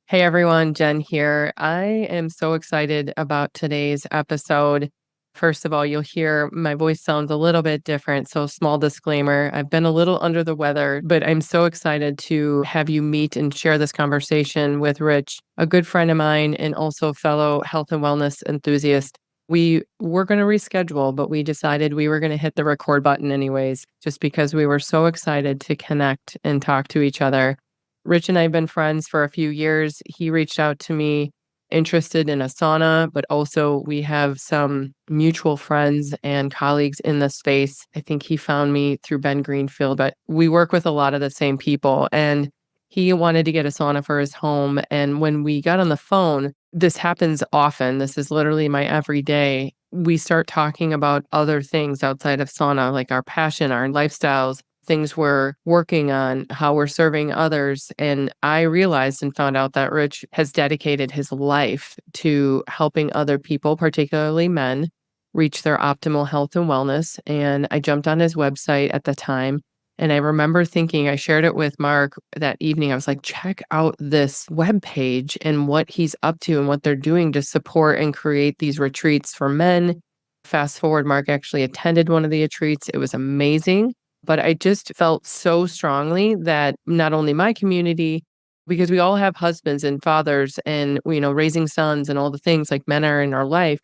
Hey everyone, Jen here. I am so excited about today's episode. First of all, you'll hear my voice sounds a little bit different. So, small disclaimer, I've been a little under the weather, but I'm so excited to have you meet and share this conversation with Rich, a good friend of mine and also fellow health and wellness enthusiast. We were going to reschedule, but we decided we were going to hit the record button anyways, just because we were so excited to connect and talk to each other. Rich and I have been friends for a few years. He reached out to me interested in a sauna, but also we have some mutual friends and colleagues in the space. I think he found me through Ben Greenfield, but we work with a lot of the same people. And he wanted to get a sauna for his home. And when we got on the phone, this happens often. This is literally my everyday. We start talking about other things outside of sauna, like our passion, our lifestyles, things we're working on, how we're serving others. And I realized and found out that Rich has dedicated his life to helping other people, particularly men, reach their optimal health and wellness. And I jumped on his website at the time. And I remember thinking, I shared it with Mark that evening. I was like, check out this webpage and what he's up to and what they're doing to support and create these retreats for men. Fast forward, Mark actually attended one of the retreats. It was amazing. But I just felt so strongly that not only my community, because we all have husbands and fathers and, raising sons and all the things like men are in our life.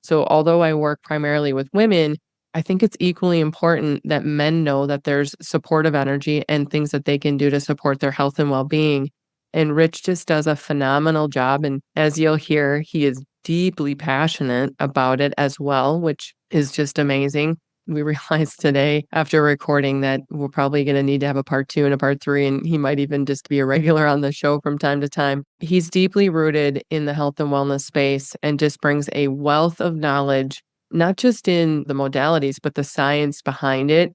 So although I work primarily with women, I think it's equally important that men know that there's supportive energy and things that they can do to support their health and well-being. And Rich just does a phenomenal job. And as you'll hear, he is deeply passionate about it as well, which is just amazing. We realized today after recording that we're probably going to need to have a part 2 and a part 3, and he might even just be a regular on the show from time to time. He's deeply rooted in the health and wellness space and just brings a wealth of knowledge, not just in the modalities, but the science behind it.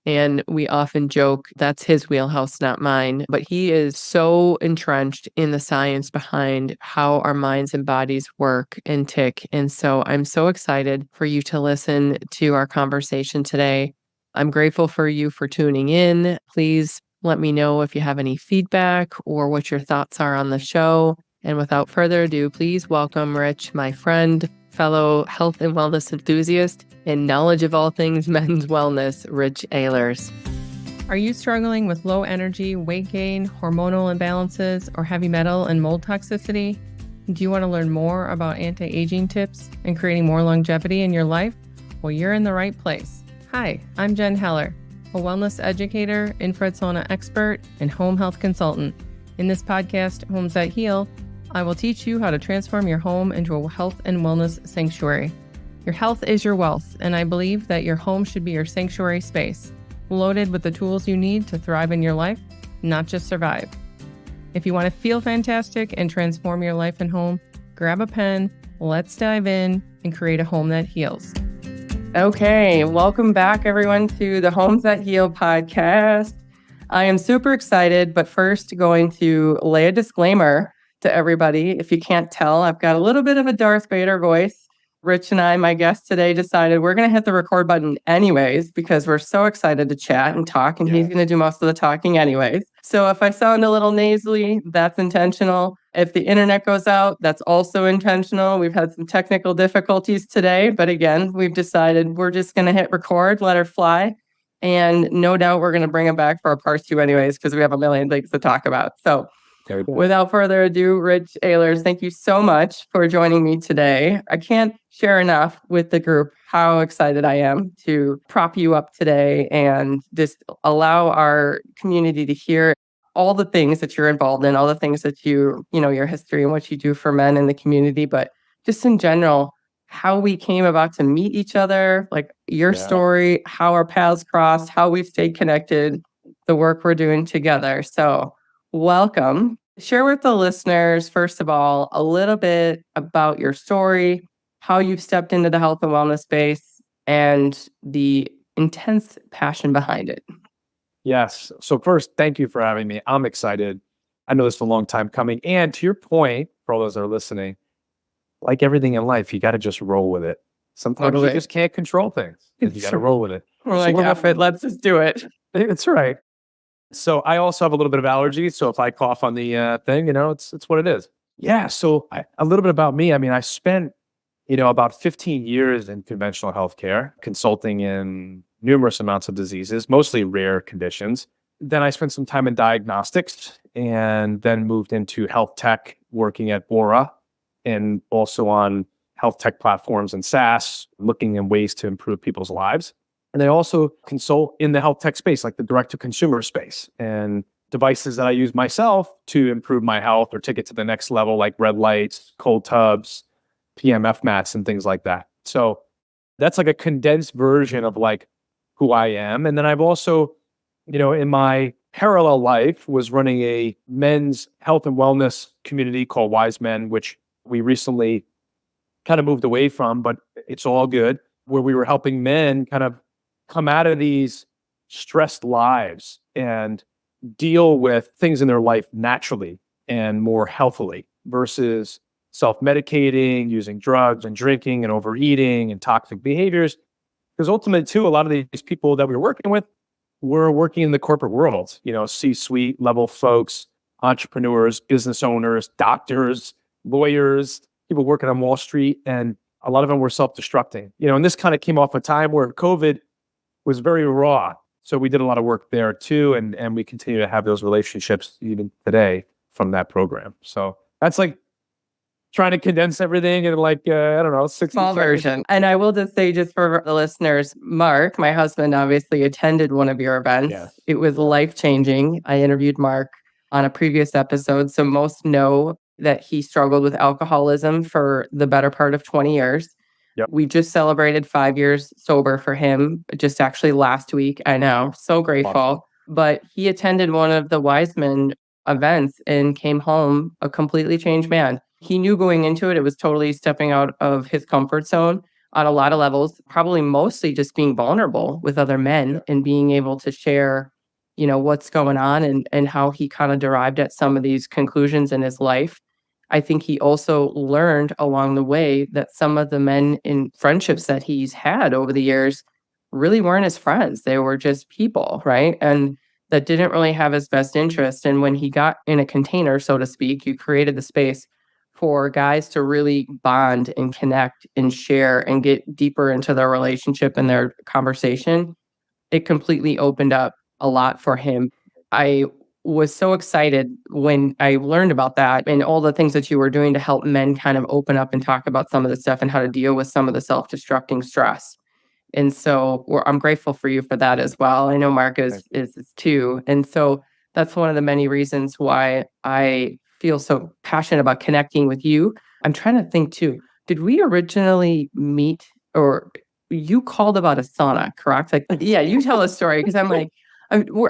And we often joke that's his wheelhouse, not mine. But he is so entrenched in the science behind how our minds and bodies work and tick. And so I'm so excited for you to listen to our conversation today. I'm grateful for you for tuning in. Please let me know if you have any feedback or what your thoughts are on the show. And without further ado, please welcome Rich, my friend, fellow health and wellness enthusiast, and knowledge of all things men's wellness, Rich Ahlers. Are you struggling with low energy, weight gain, hormonal imbalances, or heavy metal and mold toxicity? Do you want to learn more about anti-aging tips and creating more longevity in your life? Well, you're in the right place. Hi, I'm Jen Heller, a wellness educator, infrared sauna expert, and home health consultant. In this podcast, Homes That Heal, I will teach you how to transform your home into a health and wellness sanctuary. Your health is your wealth, and I believe that your home should be your sanctuary space, loaded with the tools you need to thrive in your life, not just survive. If you want to feel fantastic and transform your life and home, grab a pen, let's dive in and create a home that heals. Okay, welcome back everyone to the Homes That Heal podcast. I am super excited, but first going to lay a disclaimer to everybody. If you can't tell, I've got a little bit of a Darth Vader voice. Rich and I, my guest today, decided we're going to hit the record button anyways because we're so excited to chat and talk, and he's going to do most of the talking anyways. So if I sound a little nasally, that's intentional. If the internet goes out, that's also intentional. We've had some technical difficulties today, but again, we've decided we're just going to hit record, let her fly. And no doubt we're going to bring him back for a part 2 anyways because we have a million things to talk about. So without further ado, Rich Ahlers, thank you so much for joining me today. I can't share enough with the group how excited I am to prop you up today and just allow our community to hear all the things that you're involved in, all the things that your history and what you do for men in the community, but just in general, how we came about to meet each other, like your story, how our paths crossed, how we've stayed connected, the work we're doing together. So welcome. Share with the listeners, first of all, a little bit about your story, how you've stepped into the health and wellness space, and the intense passion behind it. Yes. So first, thank you for having me. I'm excited. I know this is a long time coming. And to your point, for all those that are listening, like everything in life, you got to just roll with it. Sometimes you just can't control things. You got to roll with it. We're like, F it, let's just do it. That's right. So I also have a little bit of allergies. So if I cough on the thing, it's what it is. Yeah. So a little bit about me. I mean, I spent, about 15 years in conventional healthcare, consulting in numerous amounts of diseases, mostly rare conditions. Then I spent some time in diagnostics and then moved into health tech, working at Aura and also on health tech platforms and SaaS, looking at ways to improve people's lives. And I also consult in the health tech space, like the direct to consumer space and devices that I use myself to improve my health or take it to the next level, like red lights, cold tubs, PMF mats, and things like that. So that's like a condensed version of like who I am. And then I've also, in my parallel life was running a men's health and wellness community called Wise Men, which we recently kind of moved away from, but it's all good, where we were helping men kind of come out of these stressed lives and deal with things in their life naturally and more healthily versus self-medicating, using drugs and drinking and overeating and toxic behaviors. Because ultimately, too, a lot of these people that we were working with were working in the corporate world, C-suite level folks, entrepreneurs, business owners, doctors, lawyers, people working on Wall Street, and a lot of them were self-destructing. And this kind of came off a time where COVID was very raw. So we did a lot of work there too, and we continue to have those relationships even today from that program. So that's like trying to condense everything in like, I don't know, 60 Small seconds. version. And I will just say, just for the listeners, Mark, my husband, obviously attended one of your events. Yes. It was life-changing. I interviewed Mark on a previous episode. So most know that he struggled with alcoholism for the better part of 20 years. Yep. We just celebrated 5 years sober for him, just actually last week. I know, so grateful. Awesome. But he attended one of the Wiseman events and came home a completely changed man. He knew going into it, it was totally stepping out of his comfort zone on a lot of levels, probably mostly just being vulnerable with other men and being able to share, what's going on and how he kind of derived at some of these conclusions in his life. I think he also learned along the way that some of the men in friendships that he's had over the years really weren't his friends. They were just people, right? And that didn't really have his best interest. And when he got in a container, so to speak, you created the space for guys to really bond and connect and share and get deeper into their relationship and their conversation. It completely opened up a lot for him. I was so excited when I learned about that and all the things that you were doing to help men kind of open up and talk about some of the stuff and how to deal with some of the self-destructing stress. And so I'm grateful for you for that as well. I know Mark is too. And so that's one of the many reasons why I feel so passionate about connecting with you. I'm trying to think too. Did we originally meet or you called about a sauna, correct? Like, yeah, you tell a story because I'm like,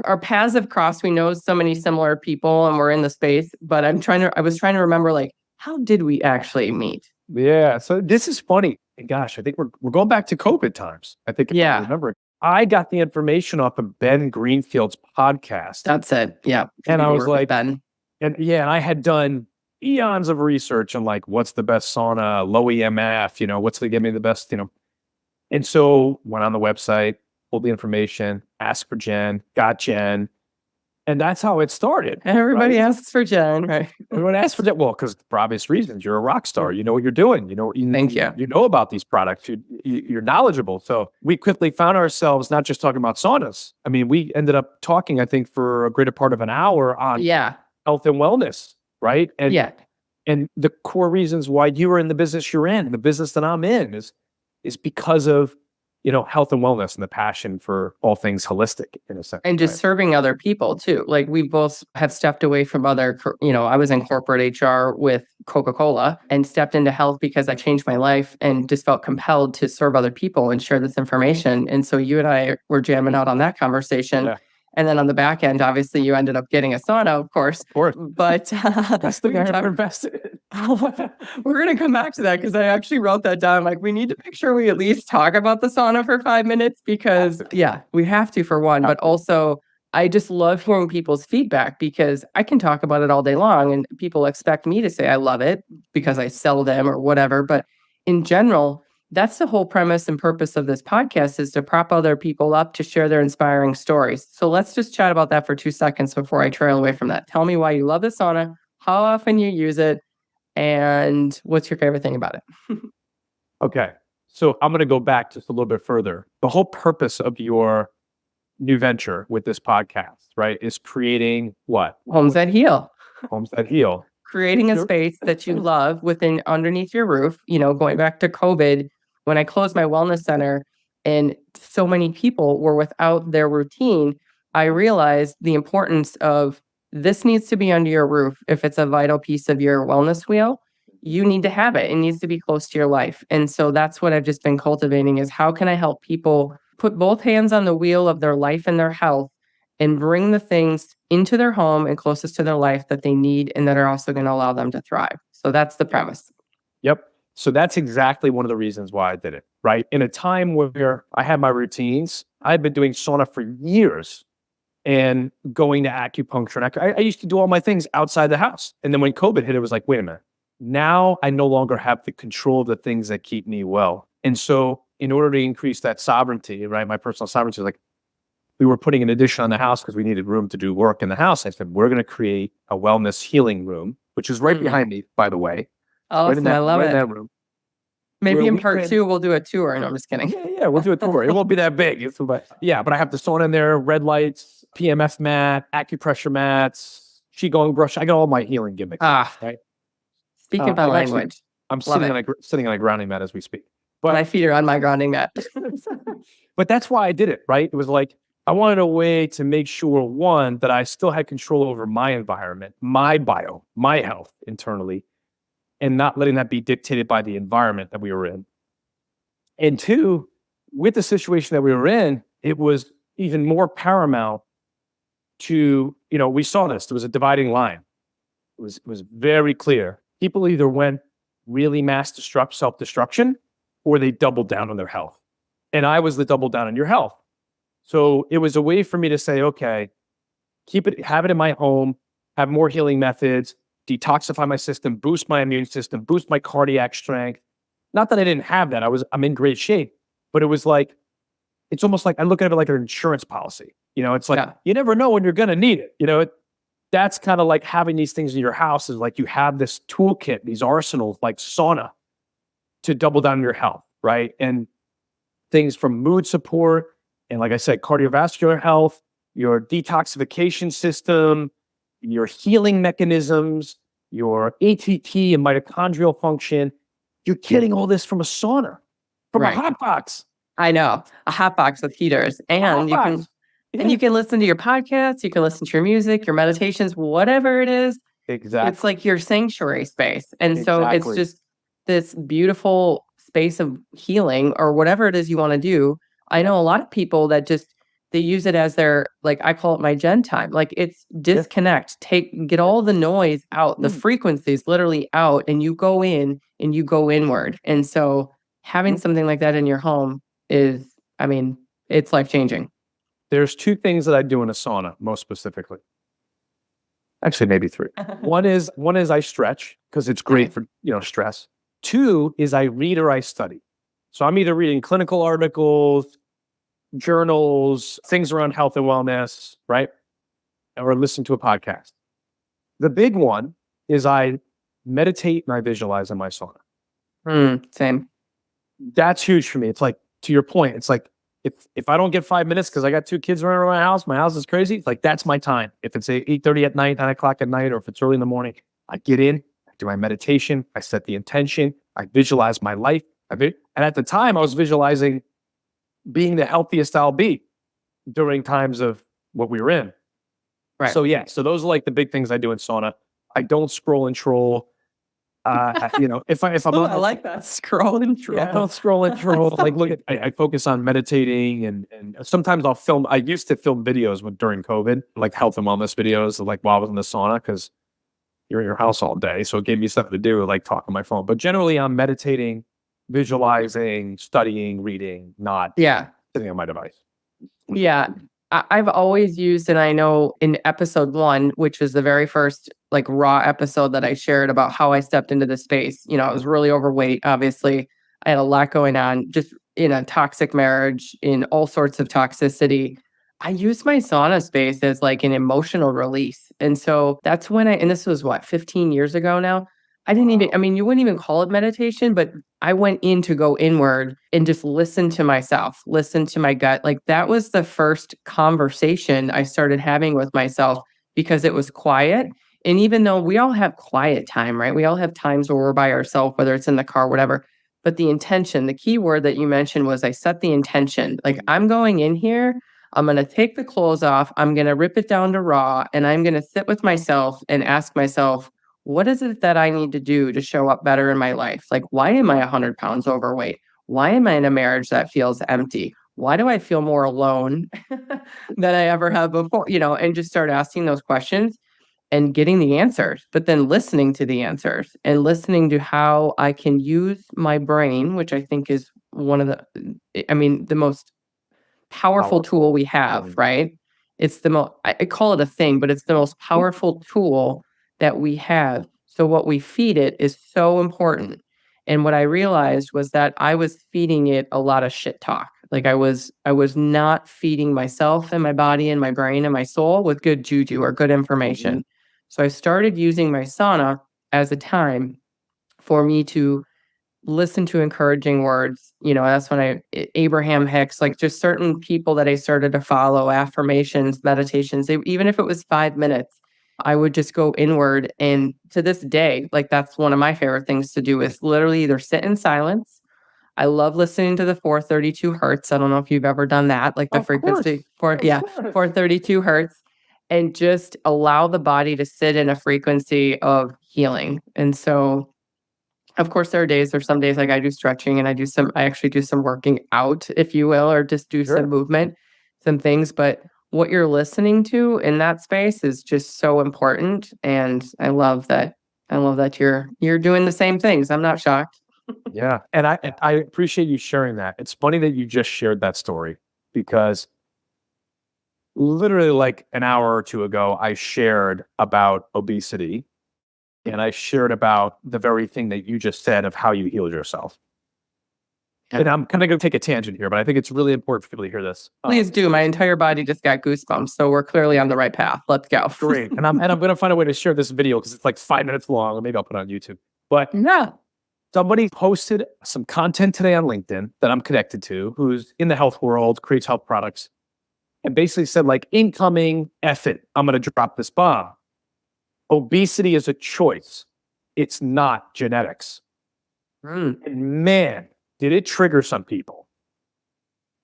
our paths have crossed. We know so many similar people and we're in the space, but I was trying to remember like, how did we actually meet? Yeah. So this is funny. Gosh, I think we're going back to COVID times. I think if I remember. I got the information off of Ben Greenfield's podcast. That's it. Yeah. And I was like, Ben. And I had done eons of research on like what's the best sauna, low EMF, what's to give me the best, And so went on the website, pulled the information, asked for Jen, got Jen. And that's how it started. Everybody asks for Jen, right? Everyone asks for Jen. Well, because for obvious reasons, you're a rock star. You know what you're doing. Thank you. You know about these products. You're knowledgeable. So we quickly found ourselves not just talking about saunas. I mean, we ended up talking, I think, for a greater part of an hour on health and wellness, right? And the core reasons why you are in the business you're in, the business that I'm in, is because of health and wellness and the passion for all things holistic in a sense. And just serving other people too. Like we both have stepped away from other, I was in corporate HR with Coca-Cola and stepped into health because I changed my life and just felt compelled to serve other people and share this information. And so you and I were jamming out on that conversation. Yeah. And then on the back end, obviously, you ended up getting a sauna, of course. Of course. But that's the guy I'm invested in. We're going to come back to that because I actually wrote that down. Like, we need to make sure we at least talk about the sauna for 5 minutes because, we have to for one. But also, I just love hearing people's feedback because I can talk about it all day long and people expect me to say I love it because I sell them or whatever. But in general, that's the whole premise and purpose of this podcast, is to prop other people up to share their inspiring stories. So let's just chat about that for 2 seconds before I trail away from that. Tell me why you love the sauna, how often you use it, and what's your favorite thing about it? Okay. So I'm going to go back just a little bit further. The whole purpose of your new venture with this podcast, right, is creating what? Homes that heal. Homes that heal. Creating a Sure. space that you love within underneath your roof. Going back to COVID, when I closed my wellness center and so many people were without their routine, I realized the importance of this needs to be under your roof. If it's a vital piece of your wellness wheel, you need to have it. It needs to be close to your life. And so that's what I've just been cultivating, is how can I help people put both hands on the wheel of their life and their health and bring the things into their home and closest to their life that they need and that are also going to allow them to thrive. So that's the premise. Yep. So that's exactly one of the reasons why I did it, right? In a time where I had my routines, I've been doing sauna for years and going to acupuncture. And I used to do all my things outside the house. And then when COVID hit, it was like, wait a minute. Now I no longer have the control of the things that keep me well. And so in order to increase that sovereignty, right, my personal sovereignty, like, we were putting an addition on the house because we needed room to do work in the house. I said, we're going to create a wellness healing room, which is right behind me, by the way. Awesome. I love right in it. that room. Maybe in part 2, we'll do a tour. No, I'm just kidding. Yeah, we'll do a tour. It won't be that big. But I have the sauna in there, red lights, PMF mat, acupressure mats, qigong brush. I got all my healing gimmicks. Right. Speaking of my language, I'm sitting on a grounding mat as we speak. But my feet are on my grounding mat. But that's why I did it, right? It was like, I wanted a way to make sure, one, that I still had control over my environment, my bio, my health internally, and not letting that be dictated by the environment that we were in. And two, with the situation that we were in, it was even more paramount to, we saw this. There was a dividing line. It was very clear. People either went really self-destruction, or they doubled down on their health. And I was the double down on your health. So it was a way for me to say, okay, have it in my home, have more healing methods, detoxify my system, boost my immune system, boost my cardiac strength. Not that I didn't have that. I'm in great shape, but it was like, it's almost like I look at it like an insurance policy. It's like, you never know when you're going to need it. That's kind of like having these things in your house, is like you have this toolkit, these arsenals like sauna to double down on your health, right? And things from mood support, and like I said, cardiovascular health, your detoxification system, your healing mechanisms, your ATP and mitochondrial function. You're getting all this from a sauna, from a hot box. I know, a hot box with heaters, and you can listen to your podcasts, you can listen to your music, your meditations, whatever it is. Exactly. It's like your sanctuary space, and so it's just this beautiful space of healing, or whatever it is you want to do. I know a lot of people that they use it as their, like, I call it my gen time. Like, it's disconnect, get all the noise out, the frequencies literally out, and you go in and you go inward. And so having something like that in your home is, it's life-changing. There's 2 things that I do in a sauna, most specifically. Actually, maybe 3. One is I stretch, because it's great for, stress. 2 is I read or I study. So I'm either reading clinical articles, journals, things around health and wellness, right? Or listen to a podcast. The big one is I meditate and I visualize in my sauna. Same. That's huge for me. It's like, to your point, it's like, if I don't get 5 minutes because I got 2 kids running around my house is crazy. It's like, that's my time. If it's 8:30 at night, 9 o'clock at night, or if it's early in the morning, I get in, I do my meditation, I set the intention, I visualize my life. And at the time, I was visualizing being the healthiest I'll be during times of what we were in. Right. So so those are like the big things I do in sauna. I don't scroll and troll. If I'm I like that, scroll and troll. I don't scroll and troll. Like, I focus on meditating, and sometimes I'll film. I used to film videos during COVID, like health and wellness videos, like while I was in the sauna, because you're in your house all day, so it gave me something to do, like talk on my phone. But generally, I'm meditating, visualizing, studying, reading, not sitting on my device. Yeah. I've always used, and I know in episode 1, which was the very first raw episode that I shared about how I stepped into the space, I was really overweight, obviously. I had a lot going on just in a toxic marriage, in all sorts of toxicity. I used my sauna space as like an emotional release. And so that's when and this was what, 15 years ago now? I didn't even, I mean, you wouldn't even call it meditation, but I went in to go inward and just listen to myself, listen to my gut. Like that was the first conversation I started having with myself because it was quiet. And even though we all have quiet time, right? We all have times where we're by ourselves, whether it's in the car, whatever. But the intention, the key word that you mentioned was I set the intention. Like I'm going in here, I'm going to take the clothes off, I'm going to rip it down to raw, and I'm going to sit with myself and ask myself, what is it that I need to do to show up better in my life? Like, why am I 100 pounds overweight? Why am I in a marriage that feels empty? Why do I feel more alone than I ever have before? And just start asking those questions and getting the answers, but then listening to the answers and listening to how I can use my brain, which I think is one of the most powerful tool Powerful. we have, Mm. right? It's the most, I call it a thing, but it's the most powerful tool that we have. So what we feed it is so important. And what I realized was that I was feeding it a lot of shit talk. Like I was not feeding myself and my body and my brain and my soul with good juju or good information. So I started using my sauna as a time for me to listen to encouraging words. That's when Abraham Hicks, like just certain people that I started to follow, affirmations, meditations, even if it was 5 minutes, I would just go inward. And to this day, like that's one of my favorite things to do is literally either sit in silence. I love listening to the 432 hertz. I don't know if you've ever done that, like the Of course. frequency Of course. 432 hertz, and just allow the body to sit in a frequency of healing. And so of course, there's some days like I do stretching and I actually do some working out, if you will, or just do some Sure. movement, some things. But what you're listening to in that space is just so important. And I love that. I love that you're doing the same things. I'm not shocked. Yeah. And I appreciate you sharing that. It's funny that you just shared that story because literally like an hour or two ago, I shared about obesity and I shared about the very thing that you just said of how you healed yourself. And I'm kind of going to take a tangent here, but I think it's really important for people to hear this. Please do. My entire body just got goosebumps. So we're clearly on the right path. Let's go. Great. And I'm going to find a way to share this video because it's like 5 minutes long, or maybe I'll put it on YouTube. But Yeah. somebody posted some content today on LinkedIn that I'm connected to, who's in the health world, creates health products, and basically said like, incoming, F it, I'm going to drop this bomb. Obesity is a choice. It's not genetics. Mm. And man, did it trigger some people.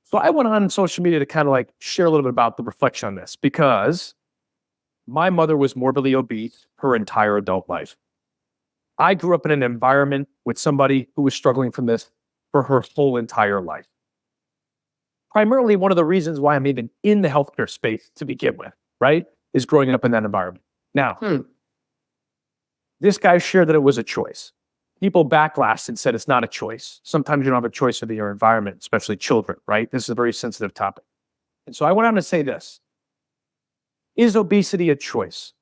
So I went on social media to kind of like share a little bit about the reflection on this because my mother was morbidly obese her entire adult life. I grew up in an environment with somebody who was struggling from this for her whole entire life. Primarily, one of the reasons why I'm even in the healthcare space to begin with, right, is growing up in that environment. Now, this guy shared that it was a choice. People backlashed and said it's not a choice. Sometimes you don't have a choice of your environment, especially children, right? This is a very sensitive topic. And so I went on to say this. Is obesity a choice?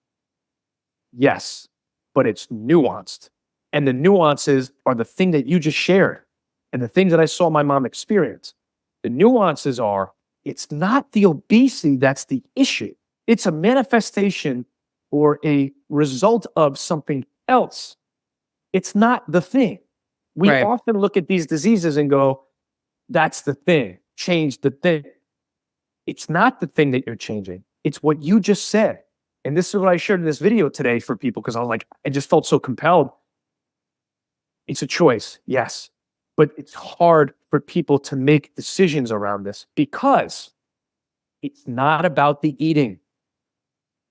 Yes, but it's nuanced. And the nuances are the thing that you just shared and the things that I saw my mom experience. The nuances are, it's not the obesity that's the issue. It's a manifestation or a result of something else. It's not the thing. We Right. often look at these diseases and go, that's the thing, change the thing. It's not the thing that you're changing. It's what you just said. And this is what I shared in this video today for people because I was like, I just felt so compelled. It's a choice, yes, but it's hard for people to make decisions around this because it's not about the eating.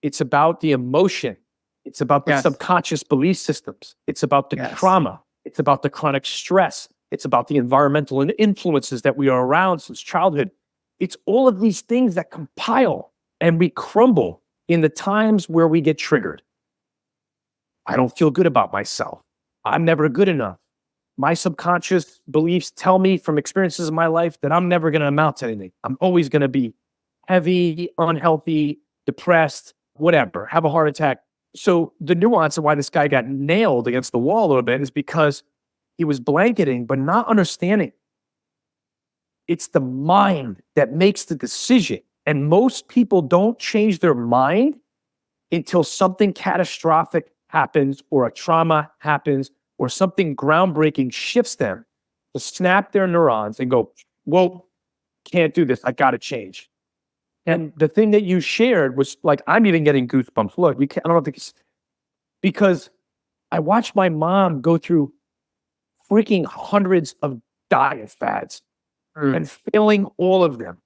It's about the emotion. It's about the subconscious belief systems. It's about the trauma. It's about the chronic stress. It's about the environmental influences that we are around since childhood. It's all of these things that compile and we crumble in the times where we get triggered. I don't feel good about myself. I'm never good enough. My subconscious beliefs tell me from experiences in my life that I'm never going to amount to anything. I'm always going to be heavy, unhealthy, depressed, whatever, have a heart attack. So the nuance of why this guy got nailed against the wall a little bit is because he was blanketing, but not understanding. It's the mind that makes the decision. And most people don't change their mind until something catastrophic happens or a trauma happens or something groundbreaking shifts them to snap their neurons and go, whoa, can't do this. I got to change. And the thing that you shared was like, I'm even getting goosebumps. Look, I don't know if it's because I watched my mom go through freaking hundreds of diet fads and failing all of them.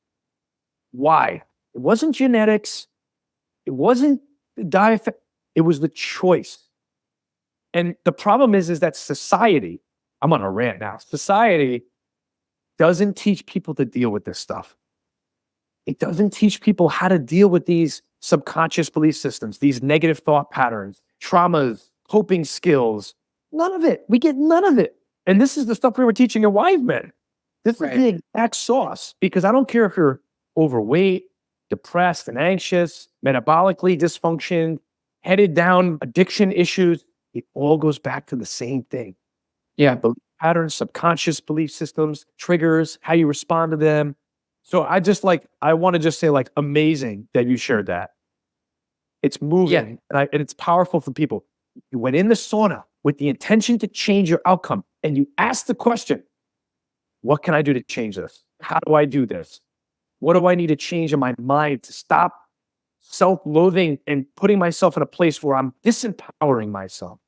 Why? It wasn't genetics. It wasn't the diet. It was the choice. And the problem is that society, I'm on a rant now, society doesn't teach people to deal with this stuff. It doesn't teach people how to deal with these subconscious belief systems, these negative thought patterns, traumas, coping skills. None of it. We get none of it. And this is the stuff we were teaching in Wise Men. This is the exact sauce, because I don't care if you're overweight, depressed and anxious, metabolically dysfunction, headed down addiction issues. It all goes back to the same thing. Yeah, belief patterns, subconscious belief systems, triggers, how you respond to them. So I want to just say amazing that you shared that. It's moving and it's powerful for people. You went in the sauna with the intention to change your outcome and you asked the question, what can I do to change this? How do I do this? What do I need to change in my mind to stop self-loathing and putting myself in a place where I'm disempowering myself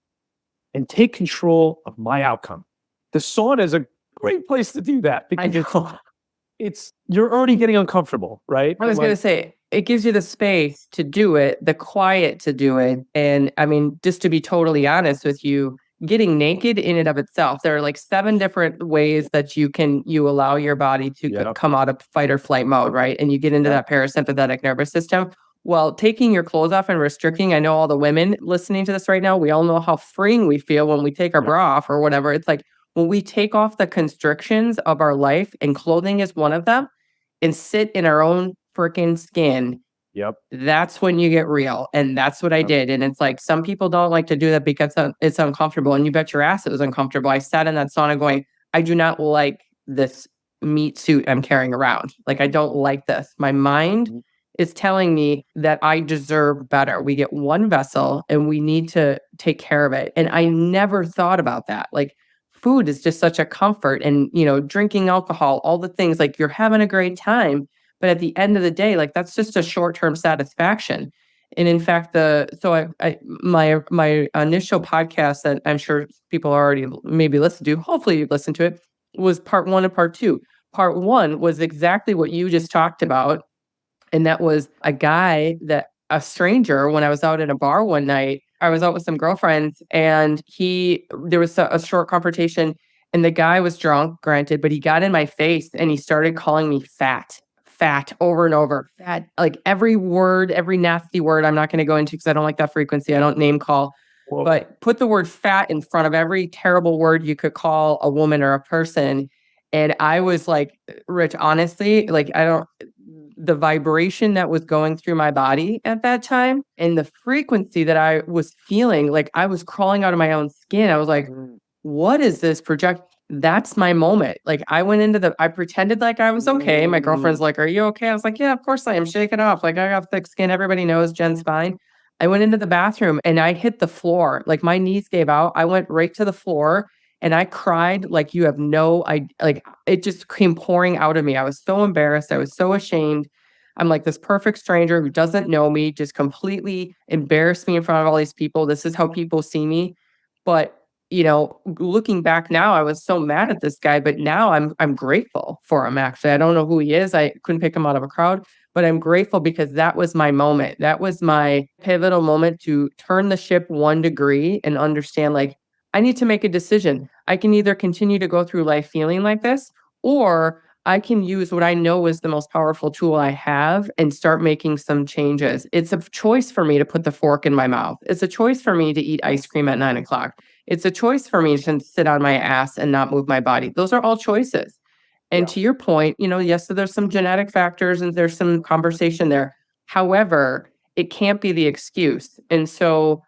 and take control of my outcome? The sauna is a great place to do that because you're already getting uncomfortable, right? I was going to say, it gives you the space to do it, the quiet to do it. And I mean, just to be totally honest with you, getting naked in and of itself, there are 7 different ways that you allow your body to come out of fight or flight mode, right? And you get into that parasympathetic nervous system. Well, taking your clothes off and restricting, I know all the women listening to this right now, we all know how freeing we feel when we take our bra off or whatever. It's like when we take off the constrictions of our life, and clothing is one of them, and sit in our own freaking skin. That's when you get real. And that's what I did. And it's like, some people don't like to do that because it's uncomfortable. And you bet your ass it was uncomfortable. I sat in that sauna going, I do not like this meat suit I'm carrying around. Like, I don't like this. My mind is telling me that I deserve better. We get one vessel and we need to take care of it. And I never thought about that. Like, food is just such a comfort, and, drinking alcohol, all the things, like, you're having a great time. But at the end of the day, like, that's just a short-term satisfaction. And in fact, my initial podcast that I'm sure people already maybe listened to, hopefully you've listened to it, was part 1 and part 2. Part 1 was exactly what you just talked about. And that was a stranger, when I was out at a bar one night, I was out with some girlfriends, and there was a short confrontation, and the guy was drunk, granted, but he got in my face and he started calling me fat over and over, fat, like every word, every nasty word I'm not going to go into because I don't like that frequency. I don't name call. Whoa. But put the word fat in front of every terrible word you could call a woman or a person. And I was like, Rich, honestly, like, the vibration that was going through my body at that time and the frequency that I was feeling, like I was crawling out of my own skin. I was like, what is this project? That's my moment. Like, I pretended like I was okay. My girlfriend's like, are you okay? I was like, yeah, of course I am. Shake it off. Like, I got thick skin. Everybody knows Jen's fine. I went into the bathroom and I hit the floor. Like, my knees gave out. I went right to the floor and I cried like you have no idea. Like, it just came pouring out of me. I was so embarrassed. I was so ashamed. I'm like this perfect stranger who doesn't know me, just completely embarrassed me in front of all these people. This is how people see me. But, looking back now, I was so mad at this guy, but now I'm grateful for him. Actually, I don't know who he is. I couldn't pick him out of a crowd, but I'm grateful because that was my moment. That was my pivotal moment to turn the ship 1 degree and understand, like, I need to make a decision. I can either continue to go through life feeling like this, or I can use what I know is the most powerful tool I have and start making some changes. It's a choice for me to put the fork in my mouth. It's a choice for me to eat ice cream at 9 o'clock. It's a choice for me to sit on my ass and not move my body. Those are all choices. And to your point, yes, so there's some genetic factors and there's some conversation there. However, it can't be the excuse. And so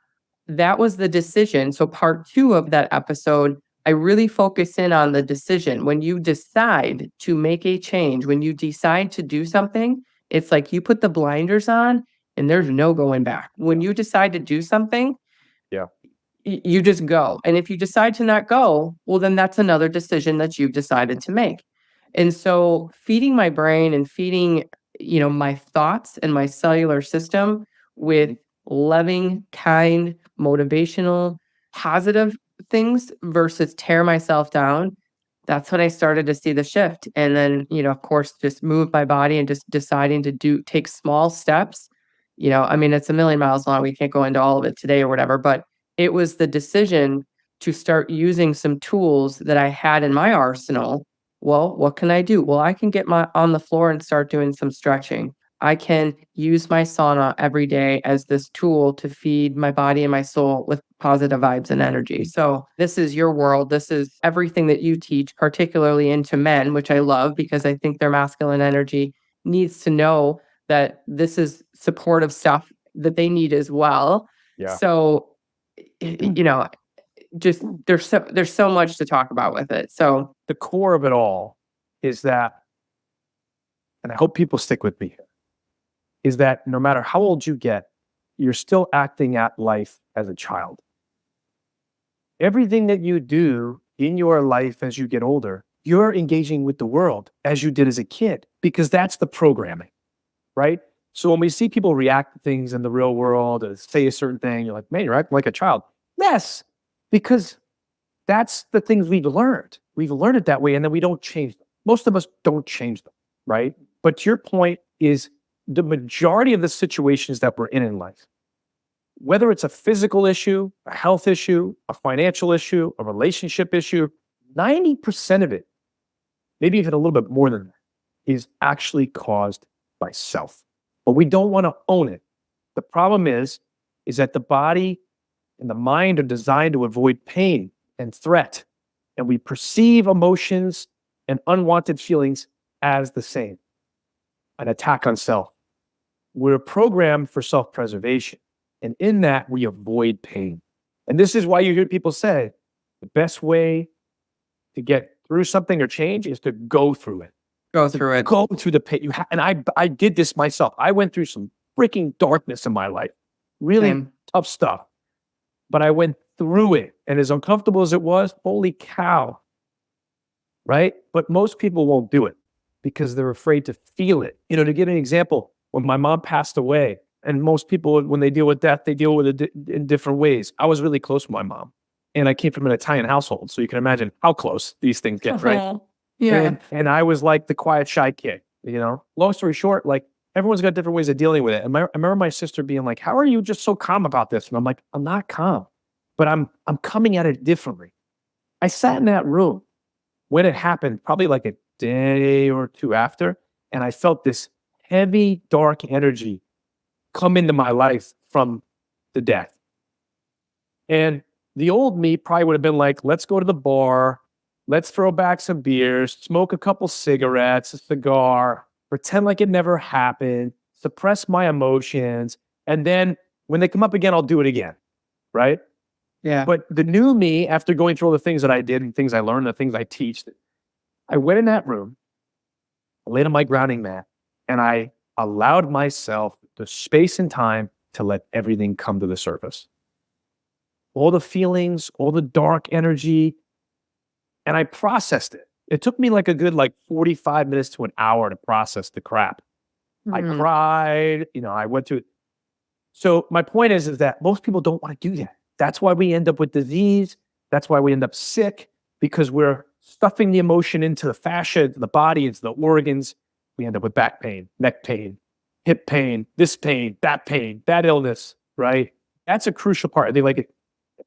that was the decision. So part 2 of that episode I really focus in on the decision. When you decide to make a change, when you decide to do something, it's like you put the blinders on and there's no going back. When you decide to do something, Yeah. you just go. And if you decide to not go, well, then that's another decision that you've decided to make. And so feeding my brain and feeding, my thoughts and my cellular system with loving, kind, motivational, positive things versus tear myself down, that's when I started to see the shift. And then, of course, just move my body and just deciding to take small steps. I mean, it's a million miles long. We can't go into all of it today or whatever, but it was the decision to start using some tools that I had in my arsenal. Well, what can I do? Well, I can get my on the floor and start doing some stretching. I can use my sauna every day as this tool to feed my body and my soul with positive vibes and energy. So, this is your world. This is everything that you teach, particularly into men, which I love because I think their masculine energy needs to know that this is supportive stuff that they need as well. Yeah. So, you know, just there's so much to talk about with it. So, The core of it all is that, and I hope people stick with me here, is that no matter how old you get, you're still acting at life as a child. Everything that you do in your life as you get older, you're engaging with the world as you did as a kid, because that's the programming, right? So when we see people react to things in the real world or say a certain thing, you're like, man, you're acting like a child. Yes, because that's the things we've learned. We've learned it that way, and then we don't change them. Most of us don't change them, right? But to your point is the majority of the situations that we're in life, whether it's a physical issue, a health issue, a financial issue, a relationship issue, 90% of it, maybe even a little bit more than that, is actually caused by self. But we don't want to own it. The problem is that the body and the mind are designed to avoid pain and threat. And we perceive emotions and unwanted feelings as the same, an attack on self. We're programmed for self-preservation. And in that, we avoid pain. And this is why you hear people say the best way to get through something or change is to go through it. go through it. Go through the pain. And I did this myself. I went through some freaking darkness in my life, really Same. tough stuff. But I went through it. And as uncomfortable as it was, holy cow, right? But most people won't do it because they're afraid to feel it. To give an example, when my mom passed away, and most people, when they deal with death, they deal with it in different ways. I was really close with my mom, and I came from an Italian household, so you can imagine how close these things get, right? Yeah. And I was like the quiet, shy kid, Long story short, like everyone's got different ways of dealing with it. And I remember my sister being like, "How are you just so calm about this?" And I'm like, "I'm not calm, but I'm coming at it differently." I sat in that room when it happened, probably like a day or two after, and I felt this heavy, dark energy come into my life from the death. And the old me probably would have been like, let's go to the bar, let's throw back some beers, smoke a couple cigarettes, a cigar, pretend like it never happened, suppress my emotions. And then when they come up again, I'll do it again. Right. Yeah. But the new me, after going through all the things that I did and things I learned, the things I teach, I went in that room, I laid on my grounding mat, and I allowed myself the space and time to let everything come to the surface. All the feelings, all the dark energy, and I processed it. It took me like a good 45 minutes to an hour to process the crap. I cried, I went to it. So my point is that most people don't want to do that. That's why we end up with disease. That's why we end up sick, because we're stuffing the emotion into the fascia, into the body, into the organs. We end up with back pain, neck pain, hip pain, that illness, right? That's a crucial part. They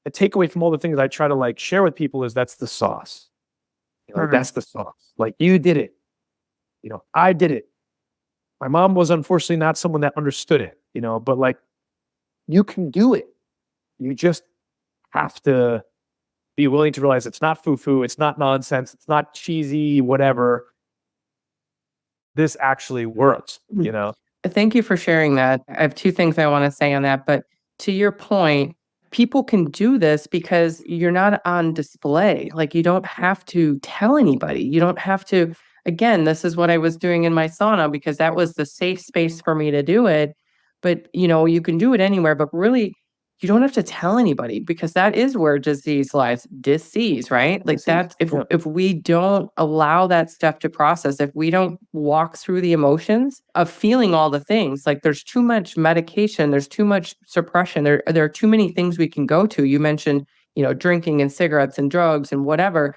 a takeaway from all the things I try to share with people is that's the sauce. That's the sauce. You did it. I did it. My mom was unfortunately not someone that understood it, but you can do it. You just have to be willing to realize it's not foo-foo, it's not nonsense, it's not cheesy, whatever. This actually works. Thank you for sharing that. I have two things I want to say on that. But to your point, people can do this because you're not on display. Like, you don't have to tell anybody. You don't have to, again, this is what I was doing in my sauna because that was the safe space for me to do it. But, you can do it anywhere, but really, you don't have to tell anybody because that is where disease lies. Disease, right? Like Disease. that, if we don't allow that stuff to process, if we don't walk through the emotions of feeling all the things, like there's too much medication, there's too much suppression, there are too many things we can go to. You mentioned, drinking and cigarettes and drugs and whatever.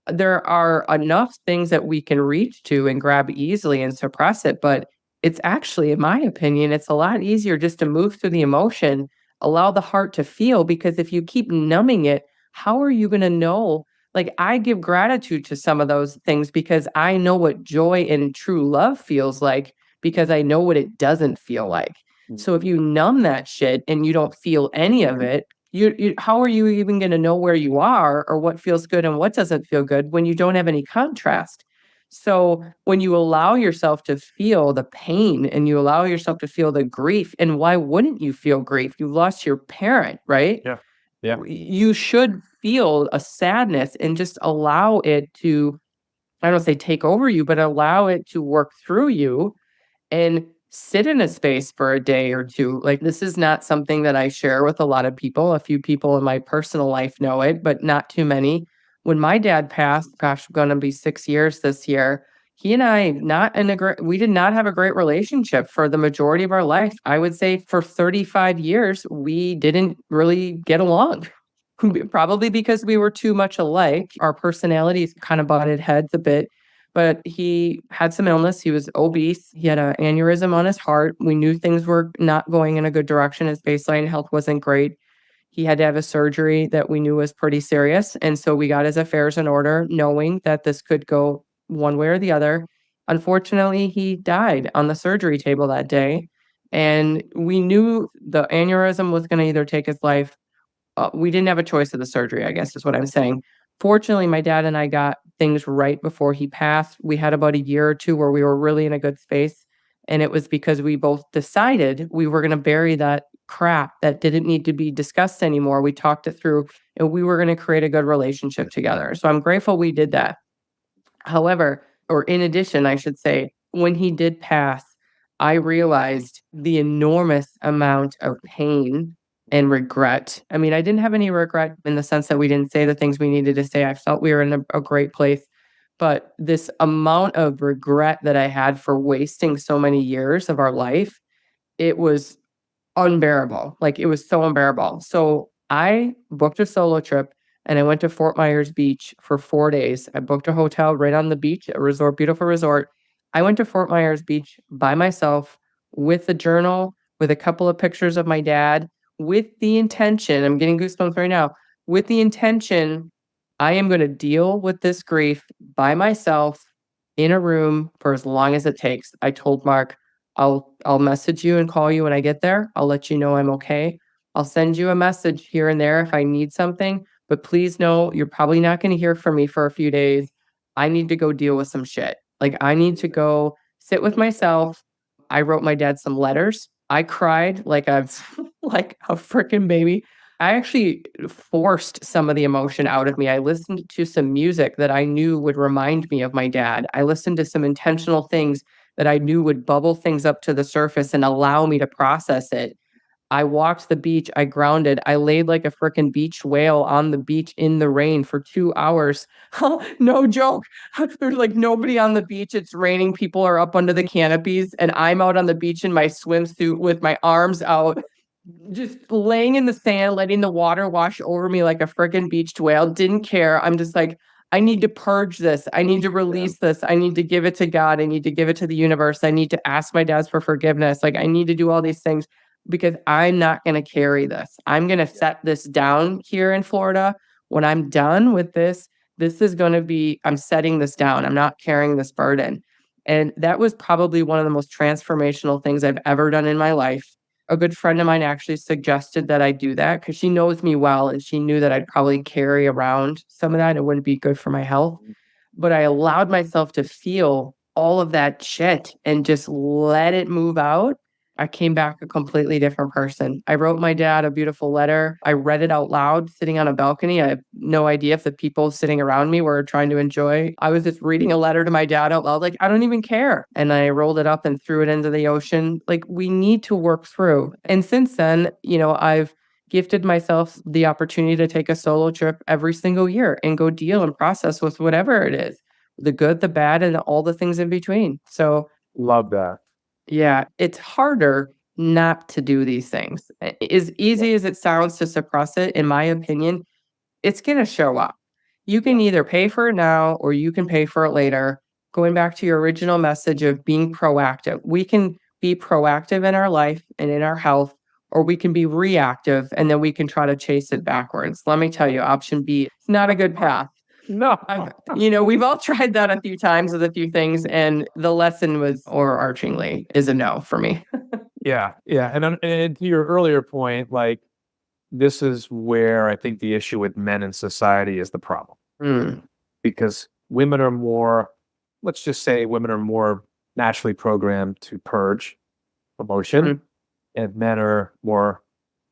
There are enough things that we can reach to and grab easily and suppress it, but it's actually, in my opinion, it's a lot easier just to move through the emotion, allow the heart to feel, because if you keep numbing it, how are you gonna know? Like, I give gratitude to some of those things because I know what joy and true love feels like because I know what it doesn't feel like. So if you numb that shit and you don't feel any of it, how are you even gonna know where you are or what feels good and what doesn't feel good when you don't have any contrast? So when you allow yourself to feel the pain and you allow yourself to feel the grief, and why wouldn't you feel grief? You lost your parent, right? Yeah. Yeah. You should feel a sadness and just allow it to, I don't say take over you, but allow it to work through you and sit in a space for a day or two. Like, this is not something that I share with a lot of people. A few people in my personal life know it, but not too many. When my dad passed, gosh, going to be 6 years this year, he and I not in a great, we did not have a great relationship for the majority of our life. I would say for 35 years, we didn't really get along. Probably because we were too much alike. Our personalities kind of butted heads a bit, but he had some illness. He was obese. He had an aneurysm on his heart. We knew things were not going in a good direction. His baseline health wasn't great. He had to have a surgery that we knew was pretty serious. And so we got his affairs in order, knowing that this could go one way or the other. Unfortunately, he died on the surgery table that day. And we knew the aneurysm was going to either take his life. We didn't have a choice of the surgery, I guess is what I'm saying. Fortunately, my dad and I got things right before he passed. We had about a year or two where we were really in a good space. And it was because we both decided we were going to bury that crap that didn't need to be discussed anymore. We talked it through and we were going to create a good relationship together. So I'm grateful we did that. However, or in addition, I should say, when he did pass, I realized the enormous amount of pain and regret. I mean, I didn't have any regret in the sense that we didn't say the things we needed to say. I felt we were in a great place. But this amount of regret that I had for wasting so many years of our life, it was unbearable. Like, it was so unbearable. So I booked a solo trip and I went to Fort Myers Beach for 4 days. I booked a hotel right on the beach, a resort, beautiful resort. I went to Fort Myers Beach by myself with a journal, with a couple of pictures of my dad, with the intention, I'm getting goosebumps right now, with the intention, I am going to deal with this grief by myself in a room for as long as it takes. I told Mark, I'll message you and call you when I get there. I'll let you know I'm okay. I'll send you a message here and there if I need something, but please know you're probably not going to hear from me for a few days. I need to go deal with some shit. Like, I need to go sit with myself. I wrote my dad some letters. I cried like a like a freaking baby. I actually forced some of the emotion out of me. I listened to some music that I knew would remind me of my dad. I listened to some intentional things that I knew would bubble things up to the surface and allow me to process it. I walked the beach, I grounded, I laid like a freaking beach whale on the beach in the rain for 2 hours. No joke. There's like nobody on the beach. It's raining. People are up under the canopies, and I'm out on the beach in my swimsuit with my arms out, just laying in the sand, letting the water wash over me like a freaking beached whale. Didn't care. I'm just like, I need to purge this. I need to release this. I need to give it to God. I need to give it to the universe. I need to ask my dad for forgiveness. Like, I need to do all these things because I'm not going to carry this. I'm going to set this down here in Florida. When I'm done with this, this is going to be, I'm setting this down. I'm not carrying this burden. And that was probably one of the most transformational things I've ever done in my life. A good friend of mine actually suggested that I do that because she knows me well and she knew that I'd probably carry around some of that. It wouldn't be good for my health. But I allowed myself to feel all of that shit and just let it move out. I came back a completely different person. I wrote my dad a beautiful letter. I read it out loud sitting on a balcony. I have no idea if the people sitting around me were trying to enjoy. I was just reading a letter to my dad out loud, like, I don't even care. And I rolled it up and threw it into the ocean. Like, we need to work through. And since then, I've gifted myself the opportunity to take a solo trip every single year and go deal and process with whatever it is, the good, the bad, and all the things in between. So, Love that. yeah, it's harder not to do these things. As Yeah. easy as it sounds to suppress it, in my opinion, it's going to show up. You can Yeah. either pay for it now or you can pay for it later. Going back to your original message of being proactive, we can be proactive in our life and in our health, or we can be reactive and then we can try to chase it backwards. Let me tell you, option B, it's not a good path. No. We've all tried that a few times with a few things, and the lesson was overarchingly is a no for me. Yeah. Yeah. And to your earlier point, like, this is where I think the issue with men in society is the problem, Mm, because women are more, let's just say women are more naturally programmed to purge emotion, mm, and men are more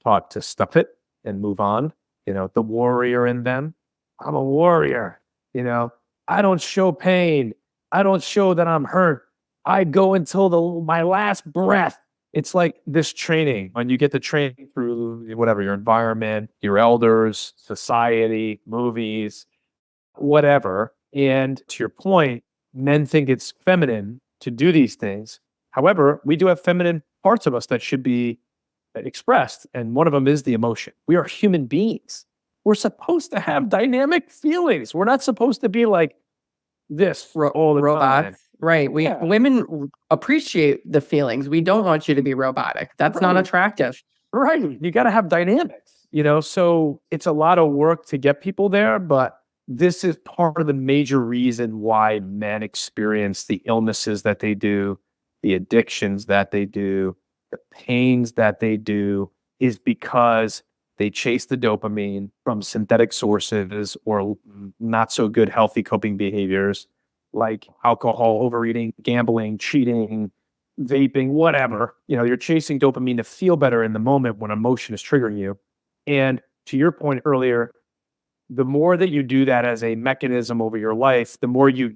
taught to stuff it and move on. The warrior in them. I'm a warrior. I don't show pain. I don't show that I'm hurt. I go until my last breath. It's like this training, when you get the training through whatever your environment, your elders, society, movies, whatever. And to your point, men think it's feminine to do these things. However, we do have feminine parts of us that should be expressed. And one of them is the emotion. We are human beings. We're supposed to have dynamic feelings. We're not supposed to be like this all the time. robots, right? Yeah. Women appreciate the feelings. We don't want you to be robotic. That's not Right. attractive. Right. You got to have dynamics, so it's a lot of work to get people there. But this is part of the major reason why men experience the illnesses that they do, the addictions that they do, the pains that they do, is because they chase the dopamine from synthetic sources or not so good healthy coping behaviors like alcohol, overeating, gambling, cheating, vaping, whatever. You're chasing dopamine to feel better in the moment when emotion is triggering you. And to your point earlier, the more that you do that as a mechanism over your life, the more you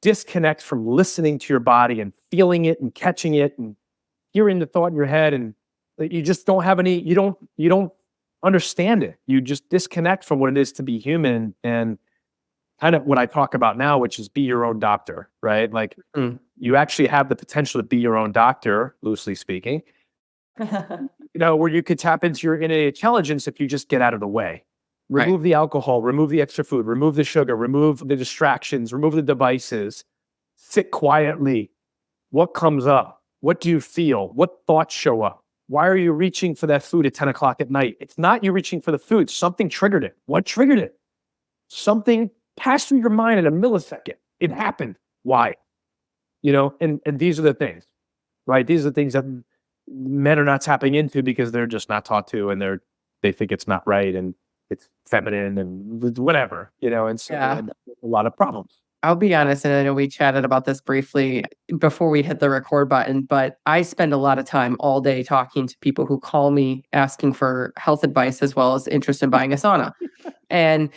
disconnect from listening to your body and feeling it and catching it and hearing the thought in your head, and you just don't have any, you don't understand it. You just disconnect from what it is to be human, and kind of what I talk about now, which is be your own doctor, right? Like, Mm. you actually have the potential to be your own doctor, loosely speaking, where you could tap into your innate intelligence if you just get out of the way. Right. Remove the alcohol, remove the extra food, remove the sugar, remove the distractions, remove the devices, sit quietly. What comes up? What do you feel? What thoughts show up? Why are you reaching for that food at 10 o'clock at night? It's not you reaching for the food. Something triggered it. What triggered it? Something passed through your mind in a millisecond. It happened. Why? And these are the things, right? These are the things that men are not tapping into because they're just not taught to, and they think it's not right and it's feminine and whatever, and so they Yeah. end up with a lot of problems. I'll be honest, and I know we chatted about this briefly before we hit the record button, but I spend a lot of time all day talking to people who call me asking for health advice as well as interest in buying a sauna. And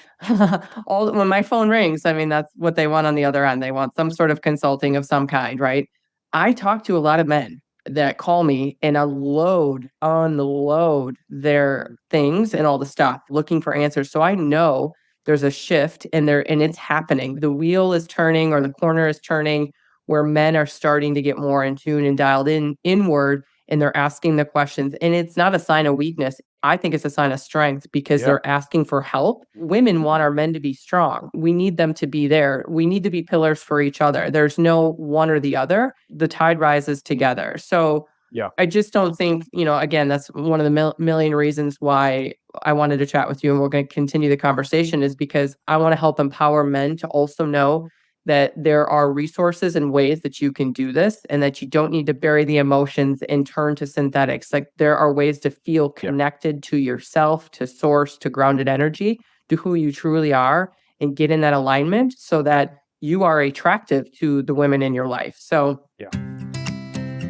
when my phone rings, I mean, that's what they want on the other end. They want some sort of consulting of some kind, right? I talk to a lot of men that call me and unload their things and all the stuff looking for answers. So I know there's a shift and it's happening. The wheel is turning or the corner is turning where men are starting to get more in tune and dialed inward, and they're asking the questions. And it's not a sign of weakness. I think it's a sign of strength because Yeah. they're asking for help. Women want our men to be strong. We need them to be there. We need to be pillars for each other. There's no one or the other. The tide rises together. So Yeah. I just don't think, again, that's one of the million reasons why I wanted to chat with you, and we're going to continue the conversation, is because I want to help empower men to also know that there are resources and ways that you can do this and that you don't need to bury the emotions and turn to synthetics. Like, there are ways to feel Yeah. connected to yourself, to source, to grounded energy, to who you truly are, and get in that alignment so that you are attractive to the women in your life. So Yeah.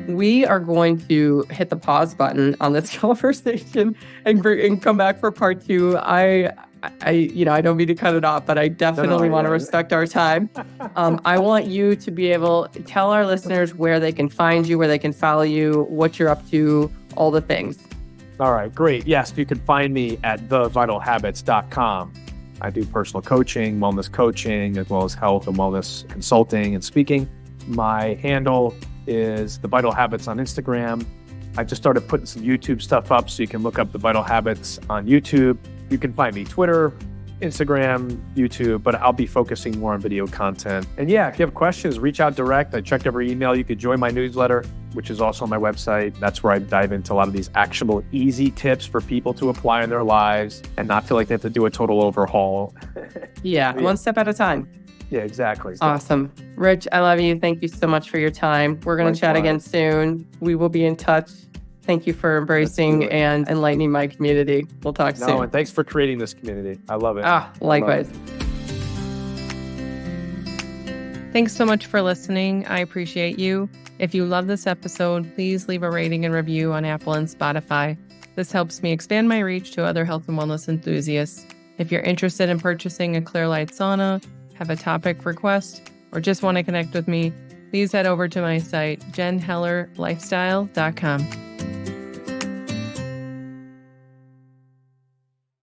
we are going to hit the pause button on this conversation and come back for part 2. I don't mean to cut it off, but I definitely want to respect our time. I want you to be able to tell our listeners where they can find you, where they can follow you, what you're up to, all the things. All right, great. Yes, you can find me at thevitalhabits.com. I do personal coaching, wellness coaching, as well as health and wellness consulting and speaking. My handle is The Vital Habits on Instagram. I just started putting some YouTube stuff up, so you can look up The Vital Habits on YouTube. You can find me Twitter, Instagram, YouTube, but I'll be focusing more on video content. And yeah, if you have questions, reach out direct. I checked every email. You could join my newsletter, which is also on my website. That's where I dive into a lot of these actionable, easy tips for people to apply in their lives and not feel like they have to do a total overhaul. Yeah, one step at a time. Yeah, exactly. Awesome. Rich, I love you. Thank you so much for your time. We're going to chat again soon. We will be in touch. Thank you for embracing and enlightening my community. We'll talk soon. And thanks for creating this community. I love it. Likewise. Thanks so much for listening. I appreciate you. If you love this episode, please leave a rating and review on Apple and Spotify. This helps me expand my reach to other health and wellness enthusiasts. If you're interested in purchasing a Clear Light sauna, have a topic request, or just want to connect with me, please head over to my site, jenhellerlifestyle.com.